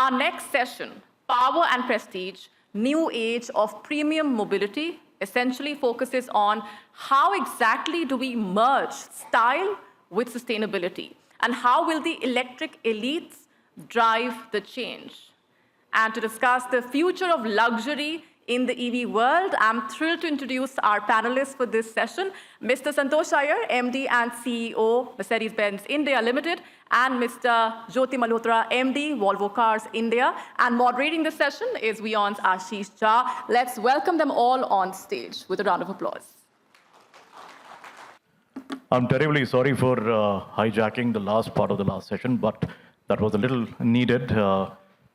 Our next session, Power and Prestige, New Age of Premium Mobility, essentially focuses on how exactly do we merge style with sustainability, and how will the electric elites drive the change. And to discuss the future of luxury in the EV world, I'm thrilled to introduce our panelists for this session, Mr. Santosh Iyer, MD and CEO, Mercedes-Benz India Limited, and Mr. Jyoti Malhotra, MD, Volvo Cars India. And moderating this session is WION's Ashish. Let's welcome them all on stage with a round of applause. I'm terribly sorry for hijacking the last part of the last session, but that was a little needed.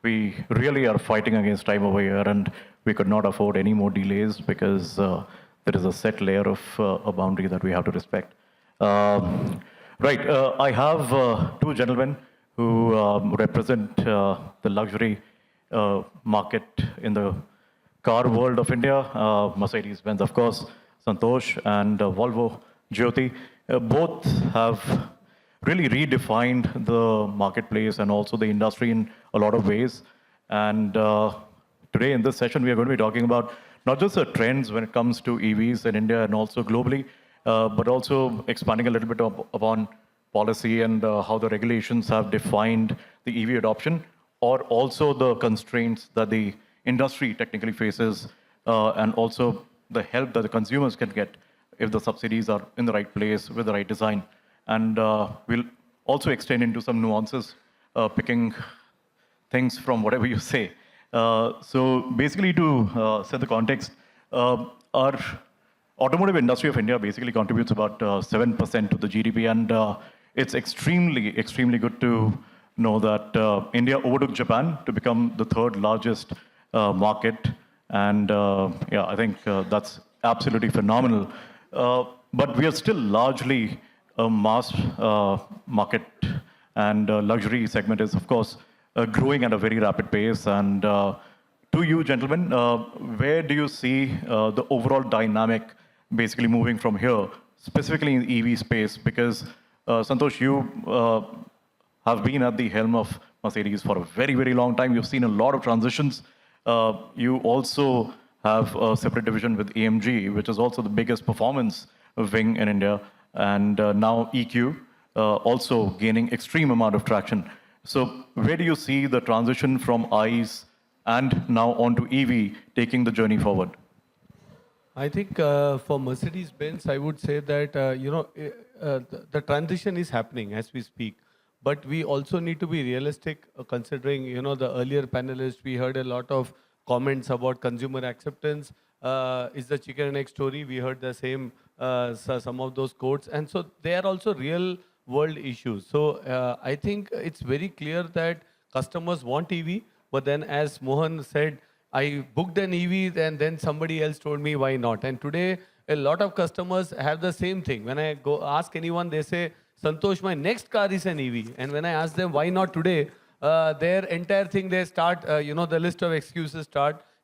We really are fighting against time over here, and we could not afford any more delays because there is a set layer of a boundary that we have to respect. I have two gentlemen who represent the luxury market in the car world of India, Mercedes-Benz, of course, Santosh, and Volvo, Jyoti. Both have really redefined the marketplace and also the industry in a lot of ways. And today in this session, we are going to be talking about not just the trends when it comes to EVs in India and also globally, but also expanding a little bit upon policy and how the regulations have defined the EV adoption, or also the constraints that the industry technically faces, and also the help that the consumers can get if the subsidies are in the right place with the right design. And we'll also extend into some nuances, picking things from whatever you say. So basically, to set the context, our automotive industry of India basically contributes about 7% to the GDP, and it's extremely, extremely good to know that India overtook Japan to become the third largest market, and yeah, I think that's absolutely phenomenal. But we are still largely a mass market, and luxury segment is, of course, growing at a very rapid pace. And to you, gentlemen, where do you see the overall dynamic basically moving from here, specifically in the EV space? Because Santosh, you have been at the helm of Mercedes for a very, very long time. You've seen a lot of transitions. You also have a separate division with AMG, which is also the biggest performance wing in India. And now EQ also gaining extreme amount of traction. So where do you see the transition from ICE and now onto EV taking the journey forward? I think for Mercedes-Benz, I would say that the transition is happening as we speak. But we also need to be realistic, considering the earlier panelists. We heard a lot of comments about consumer acceptance. Is the chicken and egg story? We heard the same, some of those quotes. And so they are also real world issues. So I think it's very clear that customers want EV, but then as Mohan said, I booked an EV and then somebody else told me why not. And today, a lot of customers have the same thing. When I go ask anyone, they say, Santosh, my next car is an EV. And when I ask them why not today, their entire thing, they start, the list of excuses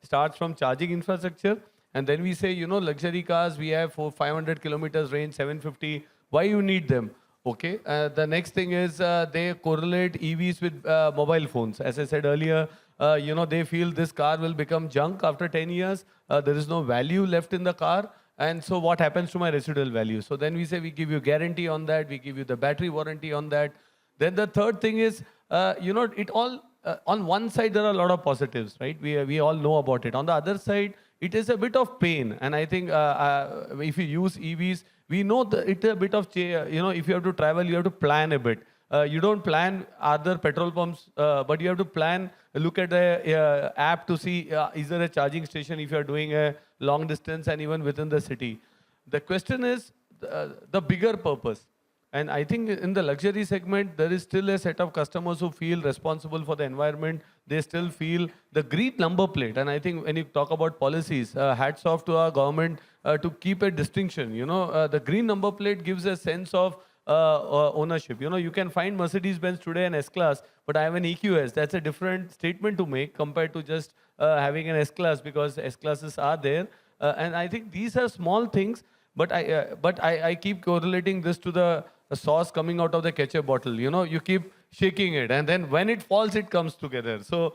starts from charging infrastructure. And then we say, luxury cars, we have 500 kilometers range, 750. Why you need them? Okay. The next thing is they correlate EVs with mobile phones. As I said earlier, they feel this car will become junk after 10 years. There is no value left in the car. And so what happens to my residual value? So then we say, we give you guarantee on that. We give you the battery warranty on that. Then the third thing is, it all, on one side, there are a lot of positives, right? We all know about it. On the other side, it is a bit of pain. And I think if you use EVs, we know that it's a bit of, if you have to travel, you have to plan a bit. You don't plan other petrol pumps, but you have to plan, look at the app to see, is there a charging station if you're doing a long distance and even within the city. The question is the bigger purpose. And I think in the luxury segment, there is still a set of customers who feel responsible for the environment. They still feel the green number plate. And I think when you talk about policies, hats off to our government to keep a distinction. The green number plate gives a sense of ownership. You can find Mercedes-Benz today an S-Class, but I have an EQS. That's a different statement to make compared to just having an S-Class, because S-Classes are there. And I think these are small things, but I keep correlating this to the sauce coming out of the ketchup bottle. You keep shaking it. And then when it falls, it comes together. So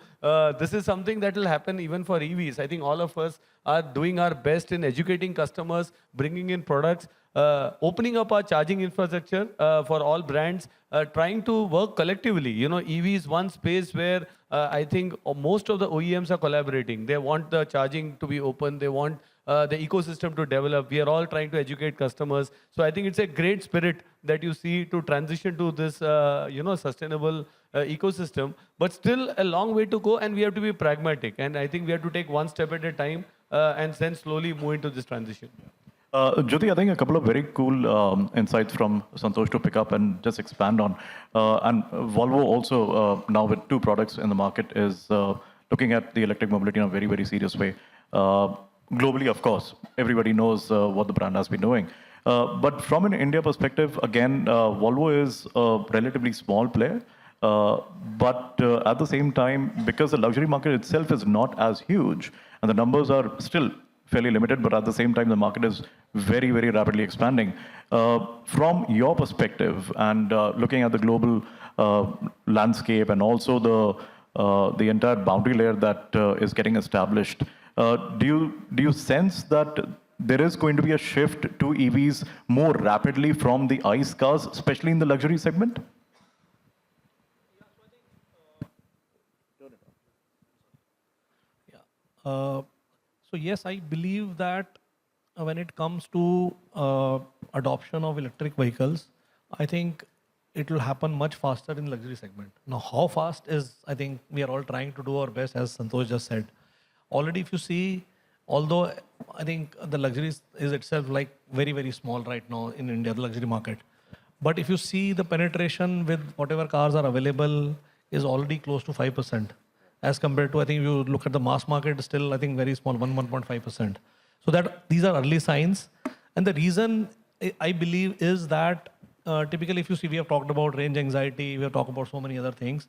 this is something that will happen even for EVs. I think all of us are doing our best in educating customers, bringing in products, opening up our charging infrastructure for all brands, trying to work collectively. You know, EV is one space where I think most of the OEMs are collaborating. They want the charging to be open. They want the ecosystem to develop. We are all trying to educate customers. So I think it's a great spirit that you see to transition to this, sustainable ecosystem. But still a long way to go, and we have to be pragmatic. And I think we have to take one step at a time and then slowly move into this transition. Jyoti, I think a couple of very cool insights from Santosh to pick up and just expand on. And Volvo also, now with 2 products in the market, is looking at the electric mobility in a very, very serious way. Globally, of course, everybody knows what the brand has been doing. But from an India perspective, again, Volvo is a relatively small player. But at the same time, because the luxury market itself is not as huge, and the numbers are still fairly limited, but at the same time, the market is very, very rapidly expanding. From your perspective, and looking at the global landscape, and also the entire boundary layer that is getting established, do you sense that there is going to be a shift to EVs more rapidly from the ICE cars, especially in the luxury segment? So yes, I believe that when it comes to adoption of electric vehicles, I think it will happen much faster in luxury segment. Now, how fast is, I think we are all trying to do our best, as Santosh just said. Already, if you see, although I think the luxury is itself like very, very small right now in India, the luxury market. But if you see the penetration with whatever cars are available is already close to 5%. As compared to, I think if you look at the mass market, still, I think very small, 1.5%. So that these are early signs. And the reason I believe is that typically, if you see, we have talked about range anxiety, we have talked about so many other things.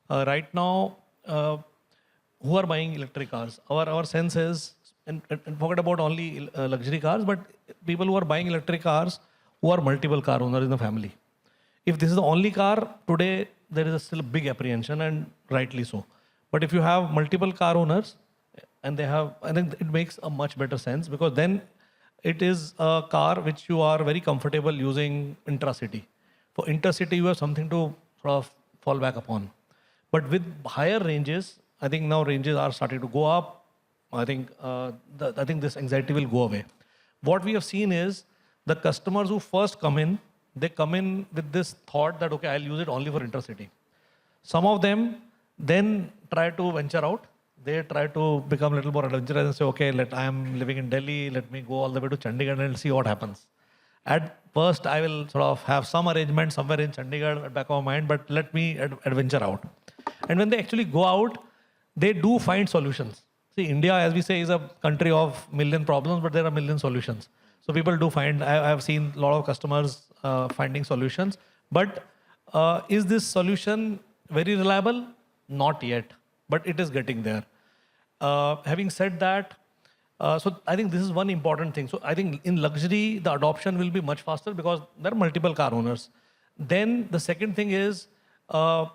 Right now, who are buying electric cars? Our sense is, and forget about only luxury cars, but people who are buying electric cars who are multiple car owners in the family. If this is the only car, today there is still a big apprehension, and rightly so. But if you have multiple car owners, and they have, I think it makes a much better sense, because then it is a car which you are very comfortable using intra-city. For intercity, you have something to sort of fall back upon. But with higher ranges, I think now ranges are starting to go up. I think this anxiety will go away. What we have seen is the customers who first come in, they come in with this thought that, okay, I'll use it only for intercity. Some of them then try to venture out. They try to become a little more adventurous and say, okay, I am living in Delhi, let me go all the way to Chandigarh and see what happens. At first, I will sort of have some arrangement somewhere in Chandigarh at back of my mind, but let me adventure out. And when they actually go out, they do find solutions. See, India, as we say, is a country of million problems, but there are million solutions. So people do find, I have seen a lot of customers finding solutions. But is this solution very reliable? Not yet, but it is getting there. Having said that, so I think this is one important thing. So I think in luxury, the adoption will be much faster because there are multiple car owners. Then the second thing is, I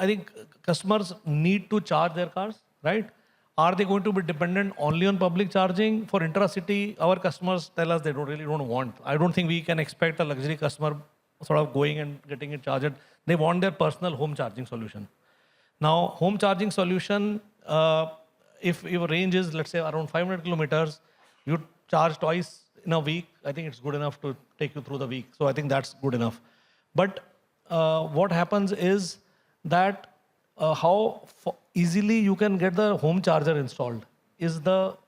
think customers need to charge their cars, right? Are they going to be dependent only on public charging? For intra-city, our customers tell us they really don't want. I don't think we can expect a luxury customer sort of going and getting it charged. They want their personal home charging solution. Now, home charging solution, if your range is, let's say, around 500 kilometers, you charge twice in a week. I think it's good enough to take you through the week. So I think that's good enough. But what happens is that how easily you can get the home charger installed is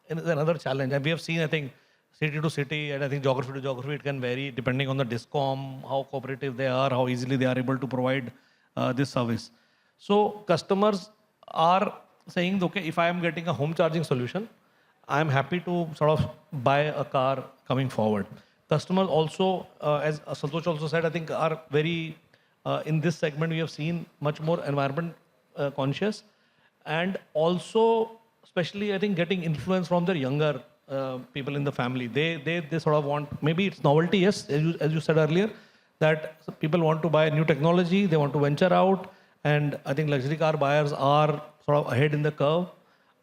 another challenge. And we have seen, I think, city to city, and I think geography to geography, it can vary depending on the discom, how cooperative they are, how easily they are able to provide this service. So customers are saying, okay, if I am getting a home charging solution, I am happy to sort of buy a car coming forward. Customers also, as Santosh also said, I think are very, in this segment, we have seen much more environment conscious, and also, especially, I think, getting influence from their younger people in the family. They sort of want, maybe it's novelty, yes, as you said earlier, that people want to buy new technology, they want to venture out, and I think luxury car buyers are sort of ahead in the curve.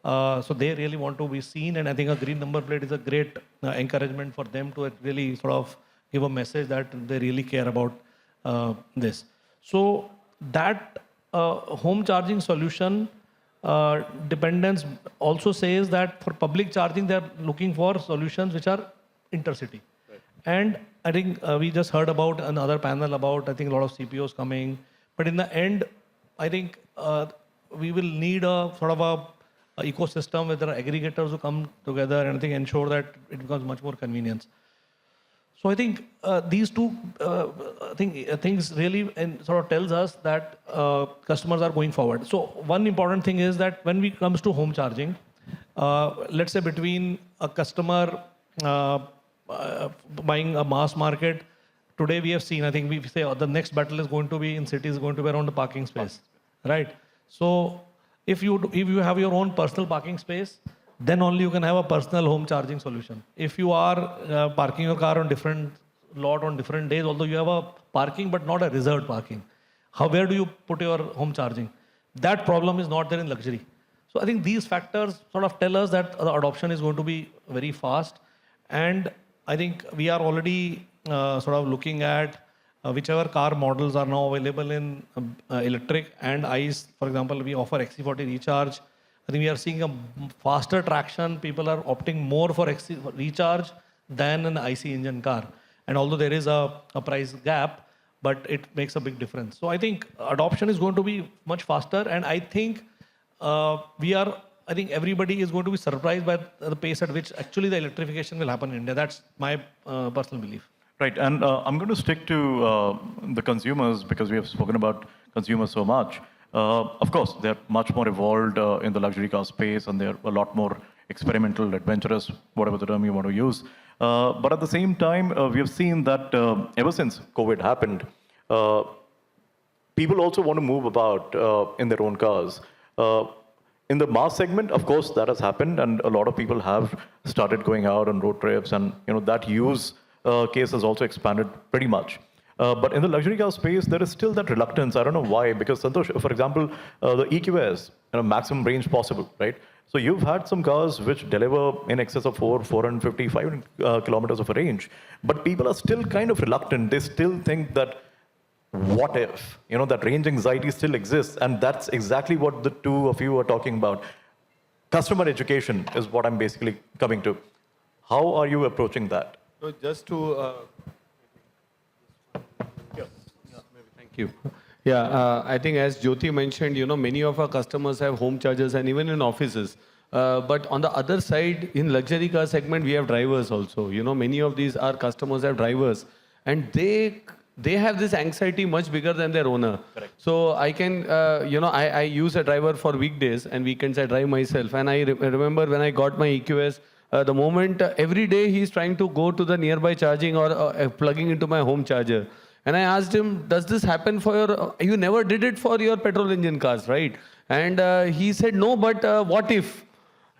So they really want to be seen, and I think a green number plate is a great encouragement for them to really sort of give a message that they really care about this. So that home charging solution dependence also says that for public charging, they're looking for solutions which are intercity. Right. And I think we just heard about another panel about, I think, a lot of CPOs coming. But in the end, I think we will need a sort of a ecosystem where there are aggregators who come together and I think ensure that it becomes much more convenience. So I think these two things really sort of tells us that customers are going forward. So one important thing is that when it comes to home charging, let's say between a customer buying a mass market, today we have seen, I think we say the next battle is going to be in cities, going to be around the parking space, right? So if you have your own personal parking space, then only you can have a personal home charging solution. If you are parking your car on different lot on different days, although you have a parking but not a reserved parking, where do you put your home charging? That problem is not there in luxury. So I think these factors sort of tell us that the adoption is going to be very fast. And I think we are already sort of looking at whichever car models are now available in electric and ICE. For example, we offer XC40 recharge. I think we are seeing a faster traction. People are opting more for XC recharge than an IC engine car. And although there is a price gap, but it makes a big difference. So I think adoption is going to be much faster. And I think I think everybody is going to be surprised by the pace at which actually the electrification will happen in India. That's my personal belief. Right, and I'm going to stick to the consumers because we have spoken about consumers so much. Of course, they're much more evolved in the luxury car space, and they're a lot more experimental, adventurous, whatever the term you want to use. But at the same time, we have seen that ever since COVID happened, people also want to move about in their own cars. In the mass segment, of course, that has happened, and a lot of people have started going out on road trips, and that use case has also expanded pretty much. But in the luxury car space, there is still that reluctance. I don't know why, because Santosh, for example, the EQS, maximum range possible, right? So you've had some cars which deliver in excess of 450, 500 kilometers of a range, but people are still kind of reluctant. They still think that, what if, that range anxiety still exists, and that's exactly what the two of you are talking about. Customer education is what I'm basically coming to. How are you approaching that? So just to thank you. Yeah, I think as Jyoti mentioned, many of our customers have home chargers and even in offices. But on the other side, in luxury car segment, we have drivers also. Many of these our customers have drivers, and they have this anxiety much bigger than their owner. Correct. So I can, I use a driver for weekdays, and weekends I drive myself. And I remember when I got my EQS, the moment every day he's trying to go to the nearby charging or plugging into my home charger. And I asked him, does this happen for you never did it for your petrol engine cars, right? And he said, no, but what if?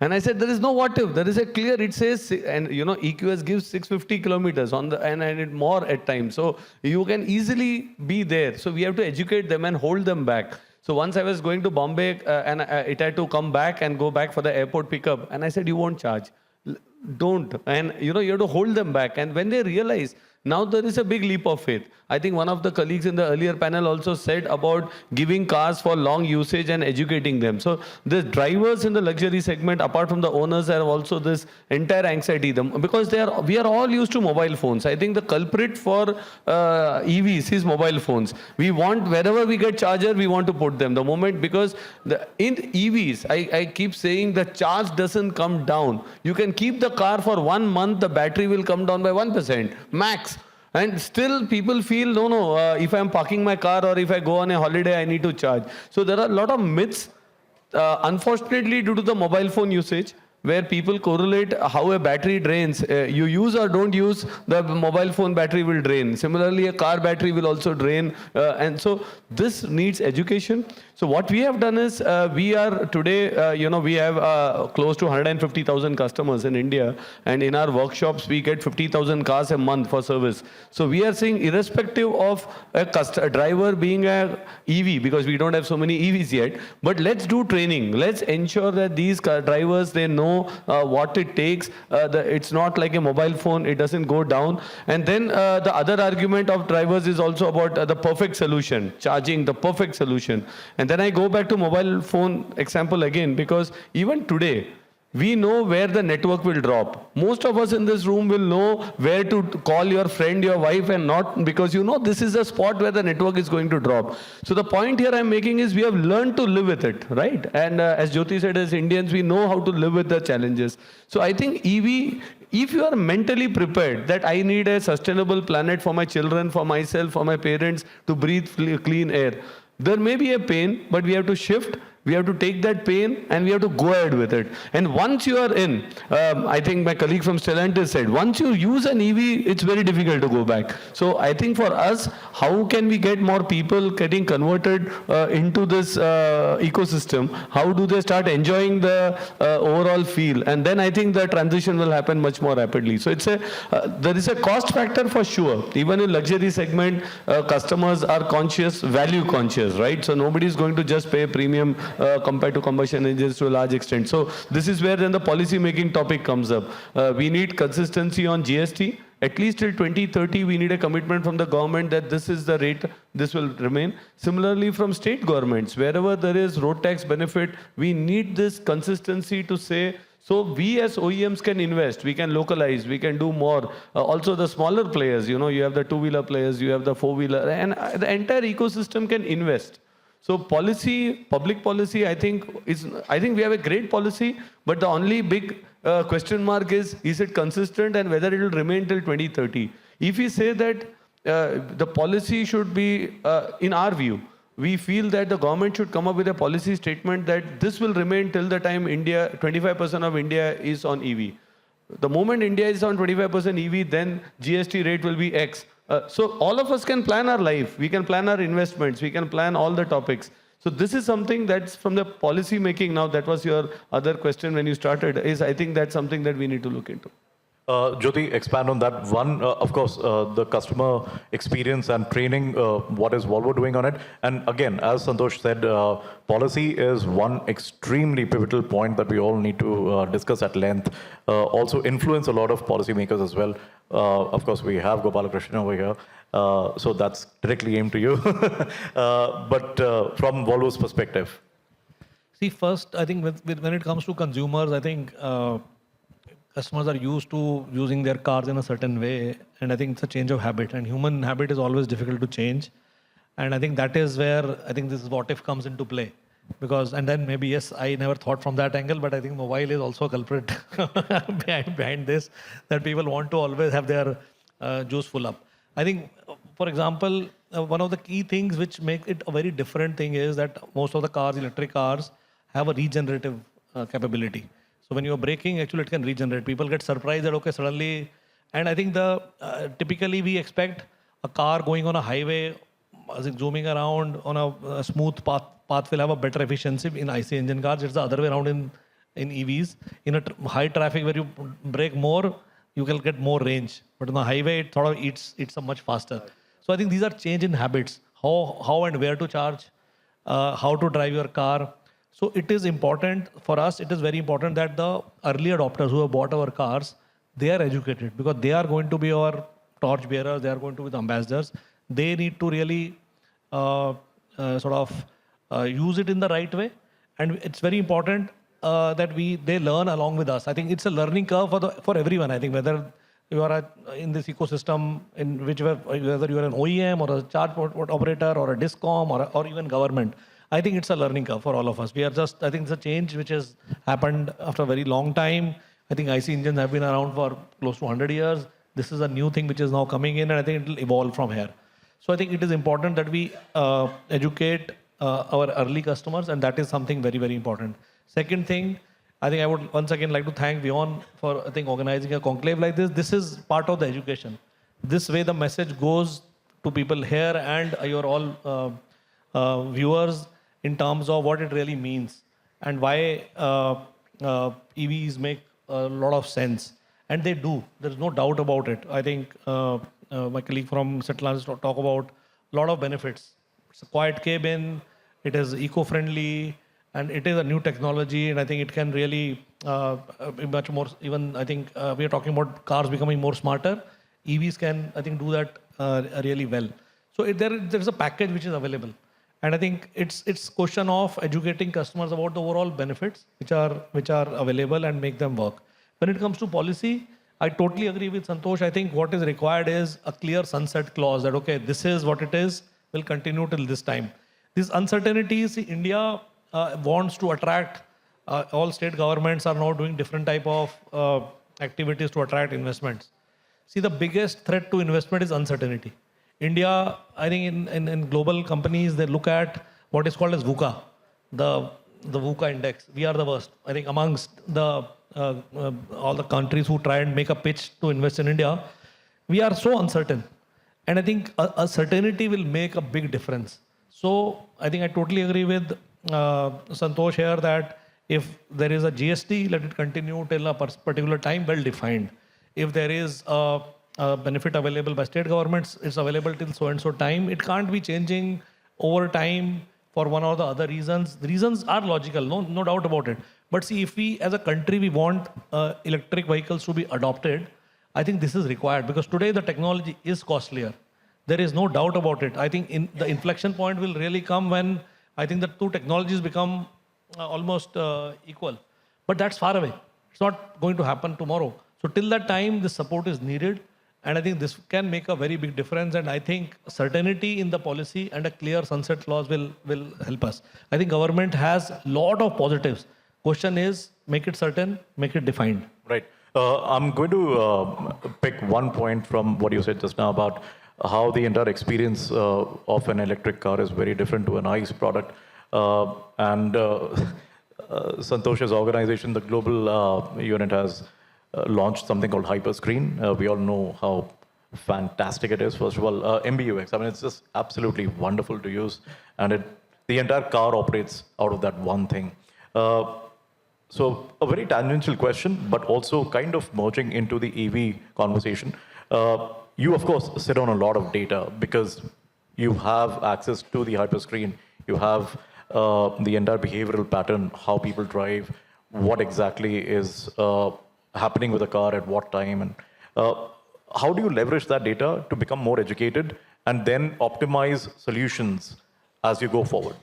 And I said, there is no what if. There is a clear, it says, and EQS gives 650 kilometers on the, and more at times. So you can easily be there. So we have to educate them and hold them back. So once I was going to Bombay and it had to come back and go back for the airport pickup. And I said, you won't charge. Don't. And you have to hold them back. And when they realize, now there is a big leap of faith. I think one of the colleagues in the earlier panel also said about giving cars for long usage and educating them. So the drivers in the luxury segment, apart from the owners, have also this entire anxiety. Because we are all used to mobile phones. I think the culprit for EVs is mobile phones. We want, wherever we get charger, we want to put them. The moment, because in EVs, I keep saying the charge doesn't come down. You can keep the car for 1 month, the battery will come down by 1%, max. And still people feel, no, if I'm parking my car or if I go on a holiday, I need to charge. So there are a lot of myths, unfortunately, due to the mobile phone usage, where people correlate how a battery drains. You use or don't use, the mobile phone battery will drain. Similarly, a car battery will also drain. And so this needs education. So what we have done is we are today, we have close to 150,000 customers in India, and in our workshops we get 50,000 cars a month for service. So we are saying irrespective of a driver being a EV, because we don't have so many EVs yet, but let's do training. Let's ensure that these drivers, they know what it takes. It's not like a mobile phone, it doesn't go down. And then the other argument of drivers is also about the perfect solution, charging, the perfect solution. And then I go back to mobile phone example again, because even today, we know where the network will drop. Most of us in this room will know where to call your friend, your wife, and not because this is a spot where the network is going to drop. So the point here I'm making is we have learned to live with it, right? And as Jyoti said, as Indians, we know how to live with the challenges. So I think EV, if you are mentally prepared that I need a sustainable planet for my children, for myself, for my parents to breathe clean air, there may be a pain, but we have to shift. We have to take that pain and we have to go ahead with it. And once you are in, I think my colleague from Stellantis said, once you use an EV, it's very difficult to go back. So I think for us, how can we get more people getting converted into this ecosystem? How do they start enjoying the overall feel? And then I think the transition will happen much more rapidly. So it's there is a cost factor for sure. Even in luxury segment, customers are conscious, value conscious, right? So nobody is going to just pay a premium compared to combustion engines to a large extent. So this is where then the policy making topic comes up. We need consistency on GST. At least till 2030, we need a commitment from the government that this is the rate, this will remain. Similarly, from state governments, wherever there is road tax benefit, we need this consistency to say, so we as OEMs can invest, we can localize, we can do more. Also the smaller players, you have the two-wheeler players, you have the four-wheeler, and the entire ecosystem can invest. So policy, public policy, I think we have a great policy, but the only big question mark is it consistent and whether it will remain till 2030. If we say that the policy should be, in our view, we feel that the government should come up with a policy statement that this will remain till the time 25% of India is on EV. The moment India is on 25% EV, then GST rate will be X. So all of us can plan our life. We can plan our investments. We can plan all the topics. So this is something that's from the policy making now. That was your other question when you started. I think that's something that we need to look into. Jyoti, expand on that. One, of course, the customer experience and training, what is Volvo doing on it? And again, as Santosh said, policy is one extremely pivotal point that we all need to discuss at length. Also influence a lot of policymakers as well. Of course, we have Gopalakrishnan over here. So that's directly aimed to you. But from Volvo's perspective. See, first, I think when it comes to consumers, I think customers are used to using their cars in a certain way, and I think it's a change of habit, and human habit is always difficult to change. And I think that is where I think this what if comes into play. And then maybe, yes, I never thought from that angle, but I think mobile is also a culprit behind this, that people want to always have their juice full up. I think, for example, one of the key things which make it a very different thing is that most of the cars, electric cars, have a regenerative capability. So when you're braking, actually it can regenerate. People get surprised that, okay, suddenly, and I think typically we expect a car going on a highway, as in zooming around on a smooth path will have a better efficiency in IC engine cars. It's the other way around in EVs. In a high traffic where you brake more, you can get more range. But on the highway, it sort of eats up much faster. So I think these are change in habits. How and where to charge, how to drive your car. So it is important for us, it is very important that the early adopters who have bought our cars, they are educated, because they are going to be our torch bearers, they are going to be the ambassadors. They need to really use it in the right way. And it's very important that they learn along with us. I think it's a learning curve for everyone. I think whether you are in this ecosystem, in whether you are an OEM or a charge operator or a discom or even government, I think it's a learning curve for all of us. I think it's a change which has happened after a very long time. I think IC engines have been around for close to 100 years. This is a new thing which is now coming in, and I think it will evolve from here. So I think it is important that we educate our early customers, and that is something very, very important. Second thing, I think I would once again like to thank WION for, I think, organizing a conclave like this. This is part of the education. This way the message goes to people here and your all viewers. in terms of what it really means and why EVs make a lot of sense. And they do. There's no doubt about it. I think my colleague from Settlans talk about a lot of benefits. It's a quiet cabin, it is eco-friendly, and it is a new technology, and I think it can really be much more, even I think we are talking about cars becoming more smarter. EVs can, I think, do that really well. So there's a package which is available. And I think it's question of educating customers about the overall benefits which are available and make them work. When it comes to policy, I totally agree with Santosh. I think what is required is a clear sunset clause that, okay, this is what it is, will continue till this time. These uncertainties, India wants to attract, all state governments are now doing different type of activities to attract investments. See, the biggest threat to investment is uncertainty. India, I think in global companies, they look at what is called as VUCA, the VUCA index. We are the worst. I think amongst the all the countries who try and make a pitch to invest in India, we are so uncertain. And I think a certainty will make a big difference. So I think I totally agree with Santosh here that if there is a GST, let it continue till a particular time, well defined. If there is a benefit available by state governments, it's available till so and so time. It can't be changing over time for one or the other reasons. The reasons are logical, no doubt about it. But see, if we as a country, we want electric vehicles to be adopted, I think this is required because today the technology is costlier. There is no doubt about it. I think the inflection point will really come when I think the two technologies become almost equal. But that's far away. It's not going to happen tomorrow. So till that time, the support is needed. And I think this can make a very big difference. And I think certainty in the policy and a clear sunset clause will help us. I think government has a lot of positives. Question is, make it certain, make it defined. Right. I'm going to pick one point from what you said just now about how the entire experience of an electric car is very different to an ICE product. Santosh's organization, the global unit, has launched something called Hyperscreen. We all know how fantastic it is. First of all, MBUX, I mean, it's just absolutely wonderful to use. And the entire car operates out of that one thing. So a very tangential question, but also kind of merging into the EV conversation. You, of course, sit on a lot of data because you have access to the hyperscreen. You have the entire behavioral pattern, how people drive, what exactly is happening with a car at what time. And how do you leverage that data to become more educated and then optimize solutions as you go forward?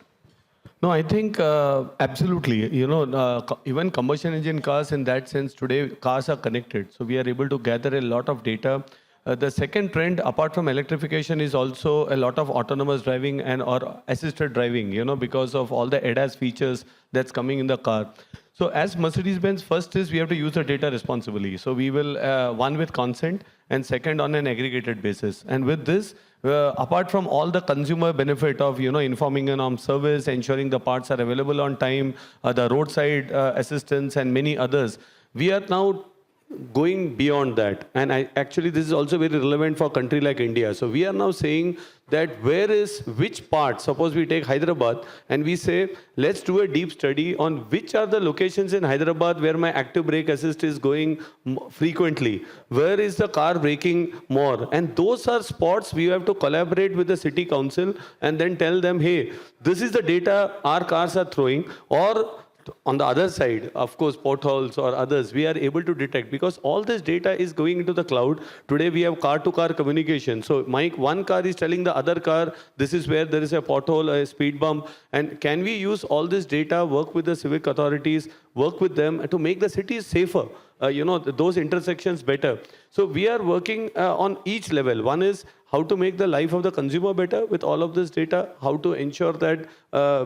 No, I think absolutely. You know, even combustion engine cars in that sense today, cars are connected. So we are able to gather a lot of data. The second trend, apart from electrification, is also a lot of autonomous driving and or assisted driving, you know, because of all the ADAS features that's coming in the car. So as Mercedes-Benz, first is we have to use the data responsibly. So we will, one with consent and second on an aggregated basis. And with this, apart from all the consumer benefit of, you know, informing on service, ensuring the parts are available on time, the roadside assistance and many others, we are now going beyond that. And actually this is also very relevant for a country like India. So we are now saying that which part, suppose we take Hyderabad and we say, let's do a deep study on which are the locations in Hyderabad where my active brake assist is going frequently. Where is the car braking more? And those are spots we have to collaborate with the city council and then tell them, hey, this is the data our cars are throwing, or on the other side, of course, potholes or others, we are able to detect because all this data is going into the cloud. Today, we have car-to-car communication. So one car is telling the other car, this is where there is a pothole, a speed bump. And can we use all this data, work with the civic authorities, work with them to make the cities safer, you know, those intersections better. So we are working on each level. One is how to make the life of the consumer better with all of this data, how to ensure that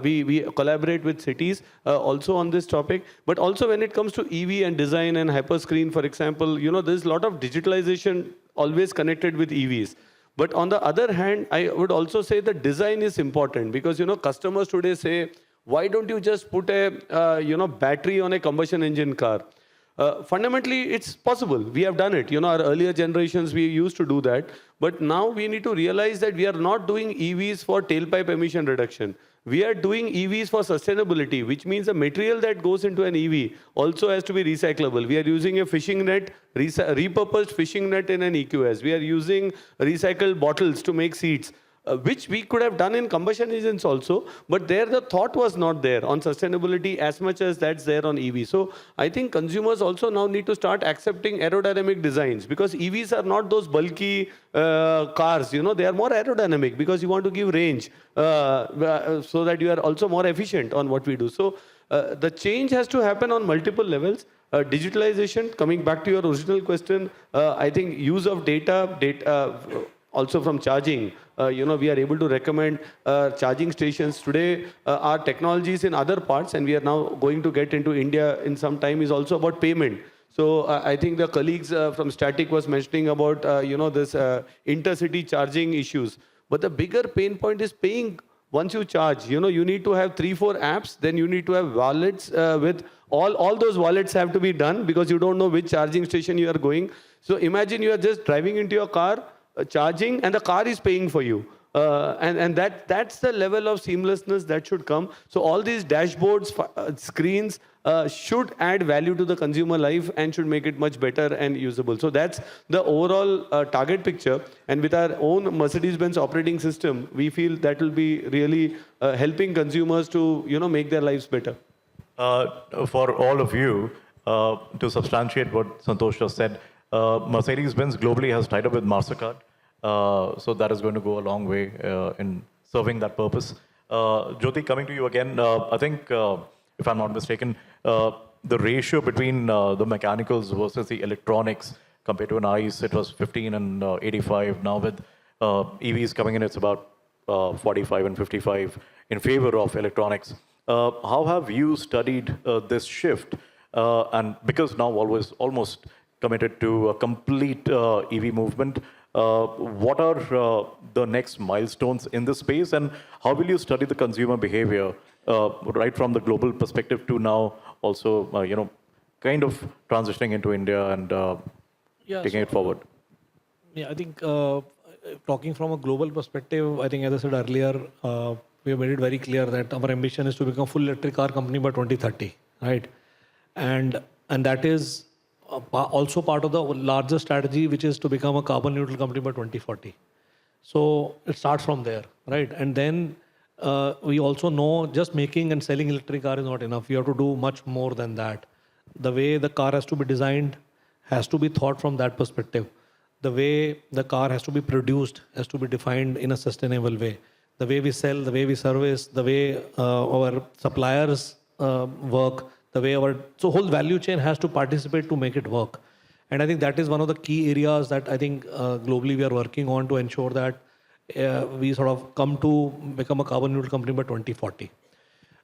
we collaborate with cities also on this topic. But also when it comes to EV and design and hyperscreen, for example, you know, there's a lot of digitalization always connected with EVs. But on the other hand, I would also say that design is important because, you know, customers today say, why don't you just put a, you know, battery on a combustion engine car? Fundamentally, it's possible. We have done it. You know, our earlier generations, we used to do that. But now we need to realize that we are not doing EVs for tailpipe emission reduction. We are doing EVs for sustainability, which means the material that goes into an EV also has to be recyclable. We are using a fishing net, repurposed fishing net in an EQS. We are using recycled bottles to make seats. Which we could have done in combustion engines also, but there the thought was not there on sustainability as much as that's there on EV. So I think consumers also now need to start accepting aerodynamic designs, because EVs are not those bulky cars, they are more aerodynamic because you want to give range so that you are also more efficient on what we do. So the change has to happen on multiple levels. Digitalization, coming back to your original question, I think use of data also from charging, we are able to recommend charging stations. Today, our technologies in other parts, and we are now going to get into India in some time, is also about payment. So I think the colleagues from Static was mentioning about, this intercity charging issues. But the bigger pain point is paying once you charge. You need to have 3-4 apps, then you need to have wallets with all those wallets have to be done, because you don't know which charging station you are going. So imagine you are just driving into your car, charging, and the car is paying for you. And that's the level of seamlessness that should come. So all these dashboards, screens should add value to the consumer life and should make it much better and usable. So that's the overall target picture. And with our own Mercedes-Benz operating system, we feel that will be really helping consumers to make their lives better. For all of you, to substantiate what Santosh just said, Mercedes-Benz globally has tied up with MasterCard. So that is going to go a long way in serving that purpose. Jyoti, coming to you again, I think, if I'm not mistaken, the ratio between the mechanicals versus the electronics compared to an ICE, it was 15 and 85. Now with EVs coming in, it's about 45 and 55 in favor of electronics. How have you studied this shift? And because now Volvo is almost committed to a complete EV movement, what are the next milestones in this space, and how will you study the consumer behavior right from the global perspective to now also, kind of transitioning into India and taking it forward? Yeah, I think talking from a global perspective, I think as I said earlier, we have made it very clear that our ambition is to become a full electric car company by 2030, right? And that is also part of the larger strategy, which is to become a carbon neutral company by 2040. So it starts from there, right? And then we also know just making and selling electric car is not enough. We have to do much more than that. The way the car has to be designed has to be thought from that perspective. The way the car has to be produced has to be defined in a sustainable way. The way we sell, the way we service, the way our suppliers work, the way so whole value chain has to participate to make it work. And I think that is one of the key areas that I think globally we are working on to ensure that we sort of come to become a carbon neutral company by 2040.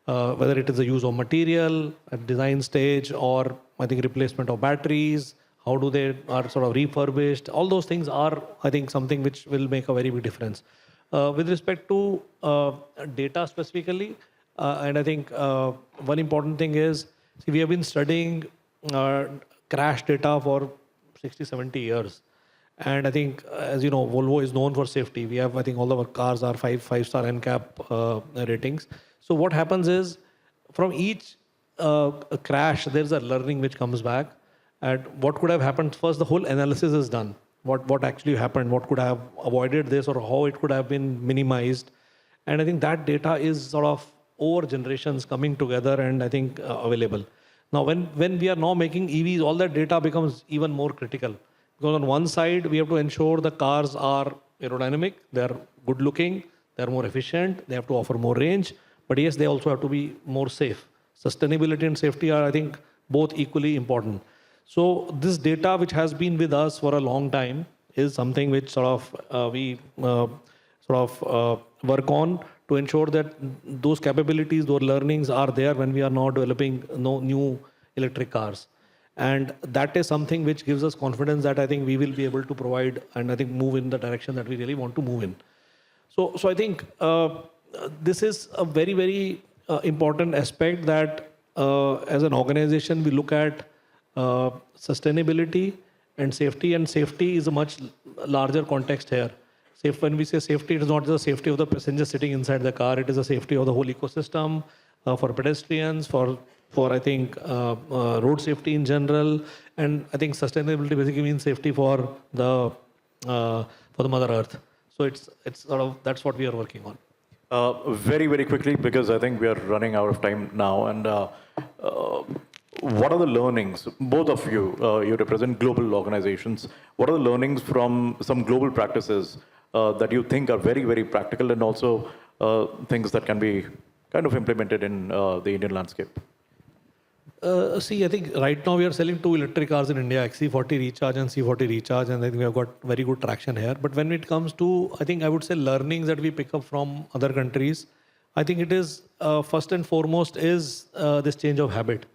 Whether it is the use of material at design stage, or I think replacement of batteries, how do they are sort of refurbished, all those things are, I think, something which will make a very big difference. With respect to data specifically, and I think one important thing is, see, we have been studying crash data for 60, 70 years. And I think, as you know, Volvo is known for safety. We have, I think, all of our cars are five-star NCAP ratings. So what happens is, from each crash, there's a learning which comes back. And what could have happened, first the whole analysis is done. What actually happened, what could have avoided this, or how it could have been minimized. And I think that data is sort of over generations coming together and I think available. Now, when we are now making EVs, all that data becomes even more critical. Because on one side, we have to ensure the cars are aerodynamic, they are good looking, they are more efficient, they have to offer more range. But yes, they also have to be more safe. Sustainability and safety are, I think, both equally important. So this data, which has been with us for a long time, is something which sort of we work on to ensure that those capabilities, those learnings are there when we are now developing new electric cars. And that is something which gives us confidence that I think we will be able to provide and I think move in the direction that we really want to move in. So I think this is a very, very important aspect that as an organization, we look at sustainability and safety is a much larger context here. When we say safety, it is not just the safety of the passenger sitting inside the car. It is the safety of the whole ecosystem for pedestrians, for I think road safety in general, and I think sustainability basically means safety for the Mother Earth. So it's sort of that's what we are working on. Very, very quickly, because I think we are running out of time now. And what are the learnings? Both of you, you represent global organizations. What are the learnings from some global practices that you think are very, very practical and also things that can be kind of implemented in the Indian landscape? See, I think right now we are selling 2 electric cars in India, XC40 Recharge and C40 Recharge, and I think we have got very good traction here. But when it comes to, I think I would say learnings that we pick up from other countries, I think it is first and foremost is this change of habit.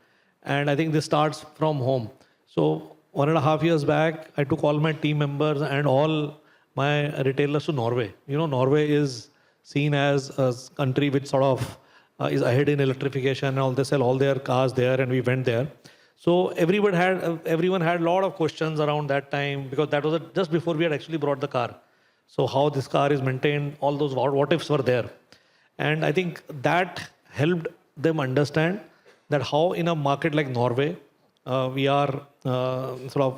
And I think this starts from home. So 1.5 years back, I took all my team members and all my retailers to Norway. You know, Norway is seen as a country which sort of is ahead in electrification and all. They sell all their cars there, and we went there. So everyone had a lot of questions around that time, because that was just before we had actually brought the car. So how this car is maintained, all those what ifs were there. And I think that helped them understand that how in a market like Norway, we are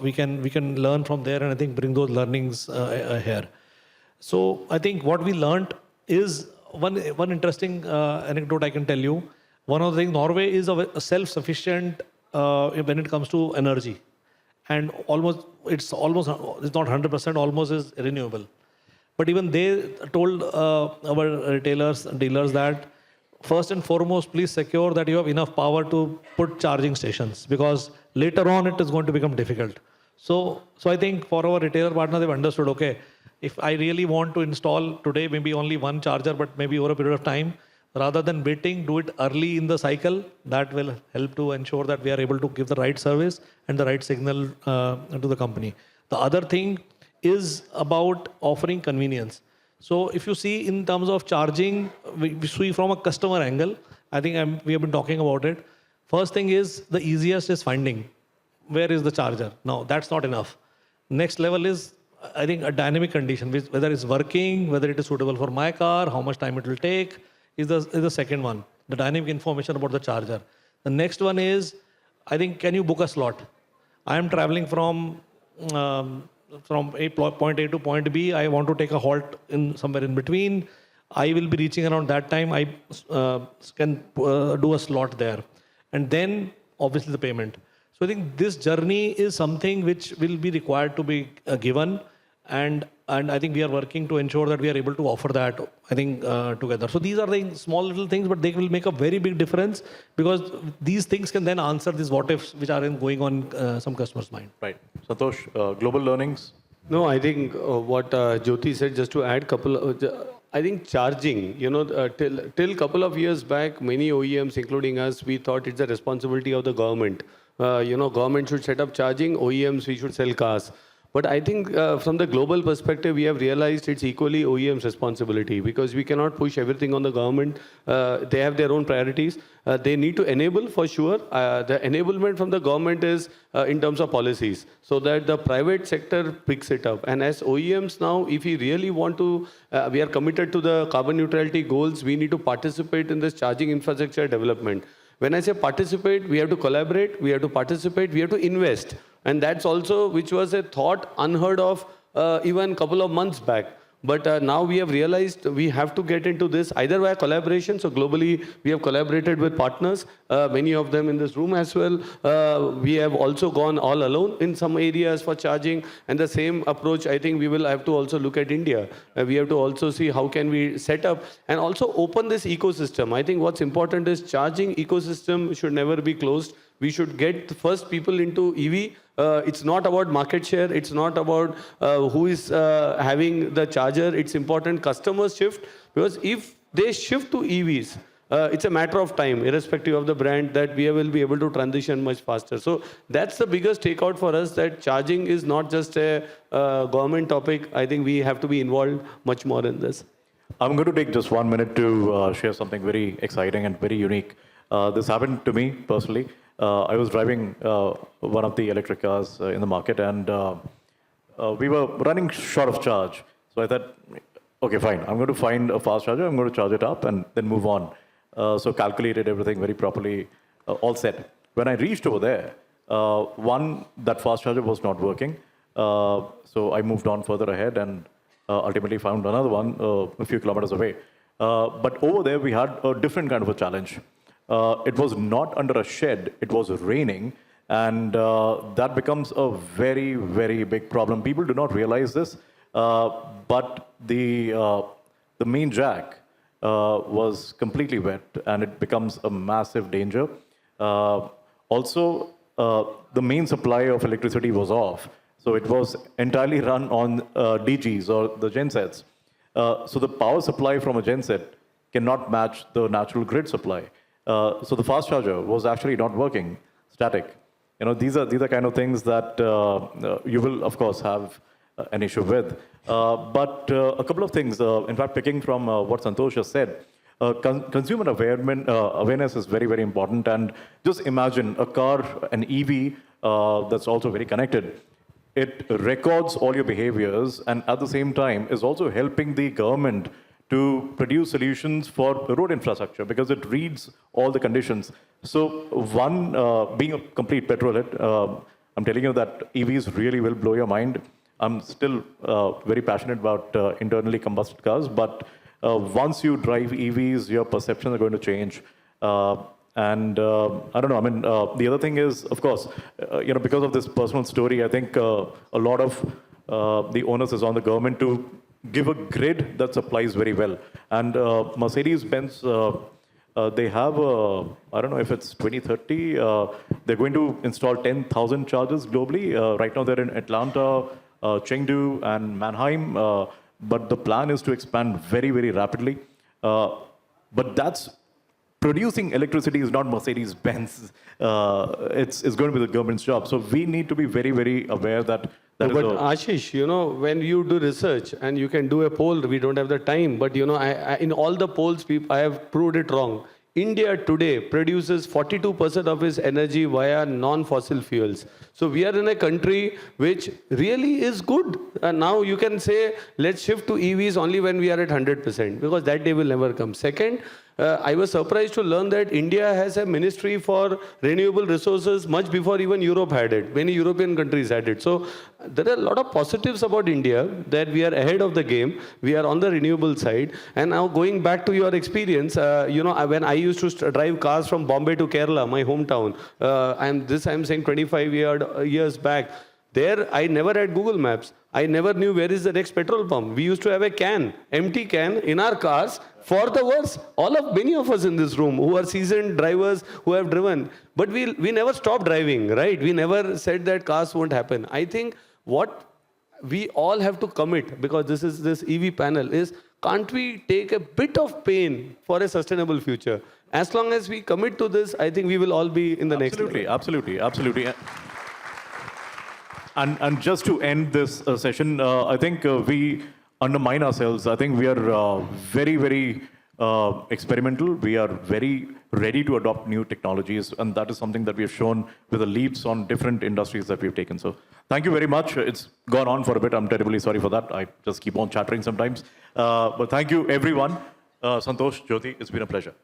we can learn from there, and I think bring those learnings here. So I think what we learned is one interesting anecdote I can tell you. One of the things, Norway is a self-sufficient when it comes to energy, and it's not 100%, almost is renewable. But even they told our retailers and dealers that first and foremost, please secure that you have enough power to put charging stations, because later on it is going to become difficult. So I think for our retailer partner, they've understood, okay, if I really want to install today, maybe only one charger, but maybe over a period of time, rather than waiting, do it early in the cycle. That will help to ensure that we are able to give the right service and the right signal to the company. The other thing is about offering convenience. So if you see in terms of charging, we see from a customer angle, I think we have been talking about it. First thing is, the easiest is finding where is the charger. Now, that's not enough. Next level is, I think, a dynamic condition, whether it's working, whether it is suitable for my car, how much time it will take, is the second one. The dynamic information about the charger. The next one is, I think, can you book a slot? I am traveling from point A to point B. I want to take a halt in somewhere in between. I will be reaching around that time. I can do a slot there. And then, obviously, the payment. So I think this journey is something which will be required to be given, and I think we are working to ensure that we are able to offer that, I think, together. So these are the small little things, but they will make a very big difference, because these things can then answer these what ifs which are going on some customers' mind. Right. Santosh, global learnings? No, I think what Jyoti said, just to add I think charging, till couple of years back, many OEMs, including us, we thought it's the responsibility of the government. Government should set up charging, OEMs, we should sell cars. But I think from the global perspective, we have realized it's equally OEM's responsibility, because we cannot push everything on the government. They have their own priorities. They need to enable, for sure. The enablement from the government is in terms of policies, so that the private sector picks it up. And as OEMs now, if we really want to, we are committed to the carbon neutrality goals, we need to participate in this charging infrastructure development. When I say participate, we have to collaborate, we have to participate, we have to invest. And that's also, which was a thought unheard of even a couple of months back. But now we have realized we have to get into this either via collaboration. So globally, we have collaborated with partners, many of them in this room as well. We have also gone all alone in some areas for charging. And the same approach, I think we will have to also look at India. We have to also see how can we set up and also open this ecosystem. I think what's important is charging ecosystem should never be closed. We should get the first people into EV. It's not about market share. It's not about who is having the charger. It's important customers shift, because if they shift to EVs, it's a matter of time, irrespective of the brand, that we will be able to transition much faster. So that's the biggest takeout for us, that charging is not just a government topic. I think we have to be involved much more in this. I'm going to take just 1 minute to share something very exciting and very unique. This happened to me personally. I was driving one of the electric cars in the market, and we were running short of charge. So I thought, okay, fine. I'm going to find a fast charger. I'm going to charge it up and then move on. So calculated everything very properly, all set. When I reached over there, that fast charger was not working. So I moved on further ahead and ultimately found another one a few kilometers away. But over there, we had a different kind of a challenge. It was not under a shed, it was raining. And that becomes a very, very big problem. People do not realize this, but the main jack was completely wet and it becomes a massive danger. Also, the main supply of electricity was off. So it was entirely run on DGs or the gensets. So the power supply from a genset cannot match the natural grid supply. So the fast charger was actually not working, static. You know, these are kind of things that you will, of course, have an issue with. But a couple of things, in fact, picking from what Santosh has said, consumer awareness is very, very important. And just imagine a car, an EV that's also very connected. It records all your behaviors and at the same time is also helping the government to produce solutions for road infrastructure because it reads all the conditions. So one, being a complete petrolhead, I'm telling you that EVs really will blow your mind. I'm still very passionate about internally combusted cars, but once you drive EVs, your perceptions are going to change. And I don't know, I mean, the other thing is, of course, you know, because of this personal story, I think a lot of the onus is on the government to give a grid that supplies very well. And Mercedes-Benz, they have, I don't know if it's 2030, they're going to install 10,000 chargers globally. Right now they're in Atlanta, Chengdu and Mannheim, but the plan is to expand very, very rapidly. But that's producing electricity is not Mercedes-Benz. It's going to be the government's job. So we need to be very, very aware that But Ashish, you know, when you do research and you can do a poll, we don't have the time, but you know, in all the polls, I have proved it wrong. India today produces 42% of its energy via non-fossil fuels. So we are in a country which really is good. And now you can say, let's shift to EVs only when we are at 100%, because that day will never come. Second, I was surprised to learn that India has a ministry for renewable resources much before even Europe had it. Many European countries had it. So there are a lot of positives about India, that we are ahead of the game. We are on the renewable side. And now going back to your experience, you know, when I used to drive cars from Bombay to Kerala, my hometown, I'm saying 25 years back, there I never had Google Maps. I never knew where is the next petrol pump. We used to have a can, empty can in our cars for the worst. Many of us in this room who are seasoned drivers who have driven, but we never stopped driving, right? We never said that cars won't happen. I think what we all have to commit, because this EV panel is, can't we take a bit of pain for a sustainable future? As long as we commit to this, I think we will all be in the next level. Absolutely. And just to end this session, I think we undermine ourselves. I think we are very, very experimental. We are very ready to adopt new technologies. And that is something that we have shown with the leaps on different industries that we've taken. So thank you very much. It's gone on for a bit. I'm terribly sorry for that. I just keep on chattering sometimes. But thank you, everyone. Santosh, Jyoti, it's been a pleasure.